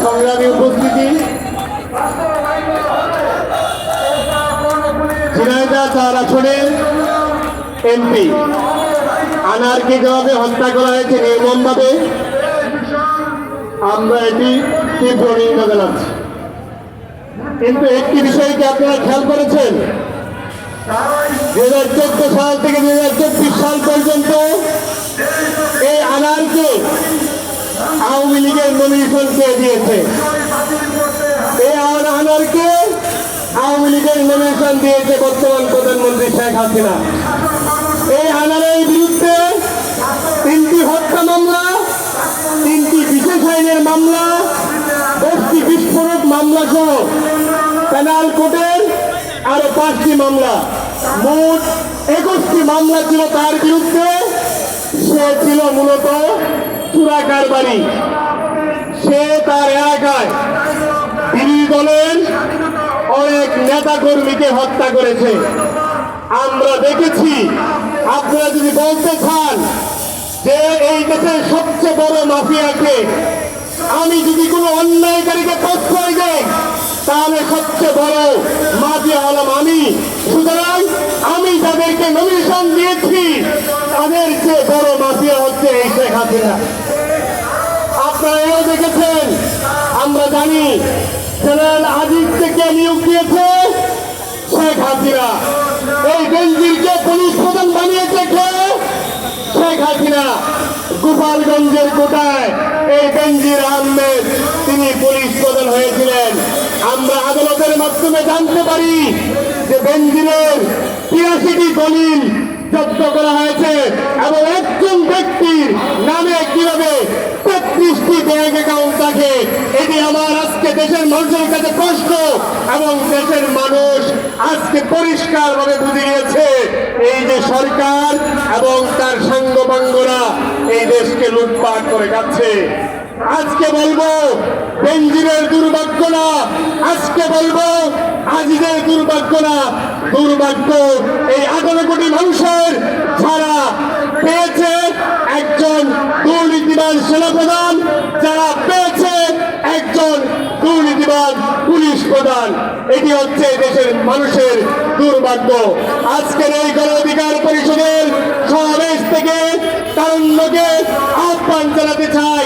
সংগ্রামী উপস্থিতি, ঝিনাইদহ 4 আসনের এমপি আনারকে যেভাবে হত্যা করা হয়েছে নির্মমভাবে, আমরা এটি তীব্র নিন্দা জানাচ্ছি। কিন্তু একটি বিষয়কে আপনারা খেয়াল করেছেন, 2014 সাল থেকে 2024 সাল পর্যন্ত এই আনারকে আওয়ামী লীগের নমিনেশন কে দিয়েছে? এই আনারকে আওয়ামী লীগের নমিনেশন দিয়েছে বর্তমান প্রধানমন্ত্রী শেখ হাসিনা। এই আনারের বিরুদ্ধে 3টি হত্যা মামলা, 3টি বিশেষ আইনের মামলা, 10টি বিস্ফোরক মামলা সহ পেনাল কোর্টের আরো 5টি মামলা, মোট 21টি মামলা ছিল তার বিরুদ্ধে। সে ছিল মূলত চোরা কারবারি। সে তার এলাকায় বিরোধী দলের অনেক নেতা কর্মীকে হত্যা করেছে। আমরা দেখেছি। আপনারা যদি বলতে চান যে এই দেশের সবচেয়ে বড় মাফিয়াকে, আমি যদি কোনো অন্যায়কারীকে প্রশ্রয় দেই তাহলে সবচেয়ে বড় মাফিয়া হলাম আমি। সুতরাং আমি যাদেরকে নমিনেশন দিয়েছি তাদের চেয়ে বড় মাফিয়া হচ্ছে এই শেখ হাসিনা। আপনারা এও দেখেছেন, আমরা জানি জেনারেল আজিজ থেকে নিয়োগ দিয়েছে শেখ হাসিনা। এই বেনজিরকে পুলিশ প্রধান বানিয়েছে কে? শেখ হাসিনা। গোপালগঞ্জের কোটায় এই বেনজির আহমেদ তিনি পুলিশ প্রধান হয়েছিলেন। আমরা আদালতের মাধ্যমে জানতে পারি যে বেনজিরের 83টি দলিল জব্দ করা হয়েছে এবং একজন ব্যক্তির নামে কিভাবে 33টি ব্যাংক অ্যাকাউন্ট থাকে। এটি আমার আজকে দেশের মানুষের কাছে প্রশ্ন, এবং দেশের মানুষ আজকে পরিষ্কার ভাবে বুঝে গিয়েছে এই যে সরকার এবং তার সাঙ্গপাঙ্গরা এই দেশকে লুটপাট করে যাচ্ছে। আজকে বলবো বেনজিরের দুর্ভাগ্য না, আজকে বলবো আজিজের দুর্ভাগ্য না, দুর্ভাগ্য এই 18 কোটি মানুষের যারা পেয়েছে একজন দুর্নীতিবান সেনাপ্রধান, যারা পেয়েছে একজন দুর্নীতিবান পুলিশ প্রধান। এটি হচ্ছে দেশের মানুষের দুর্ভাগ্য। আজকের এই গণ অধিকার পরিষদের সমাবেশ থেকে তারুণ্যকে আহ্বান জানাতে চাই,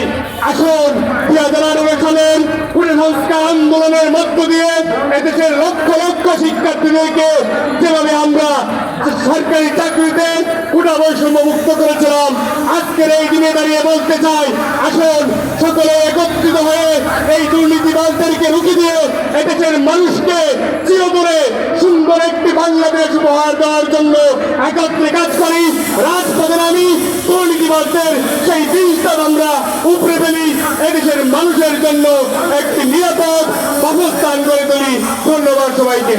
আসুন 2019 সালের পুনঃসংস্কার আন্দোলনের মধ্য দিয়ে এদেশের লক্ষ লক্ষ শিক্ষার্থীদেরকে যেভাবে আমরা সরকারি চাকরিতে কোটা বৈষম্য মুক্ত করেছিলাম, আজকের এই দিনে দাঁড়িয়ে বলতে চাই, আসুন সকলে একত্রিত হয়ে এই দুর্নীতিবাজদেরকে রুখে দিয়ে এদেশের মানুষকে চিরতরে সুন্দর একটি বাংলাদেশ উপহার দেওয়ার জন্য একত্রে কাজ করি। রাজপথে নামি দুর্নীতিবাজদের সেই জিনিসটা আমরা উপরে ফেলি, এদেশের মানুষের জন্য একটি নিরাপদ বাসস্থান করে তুলি। ধন্যবাদ সবাইকে।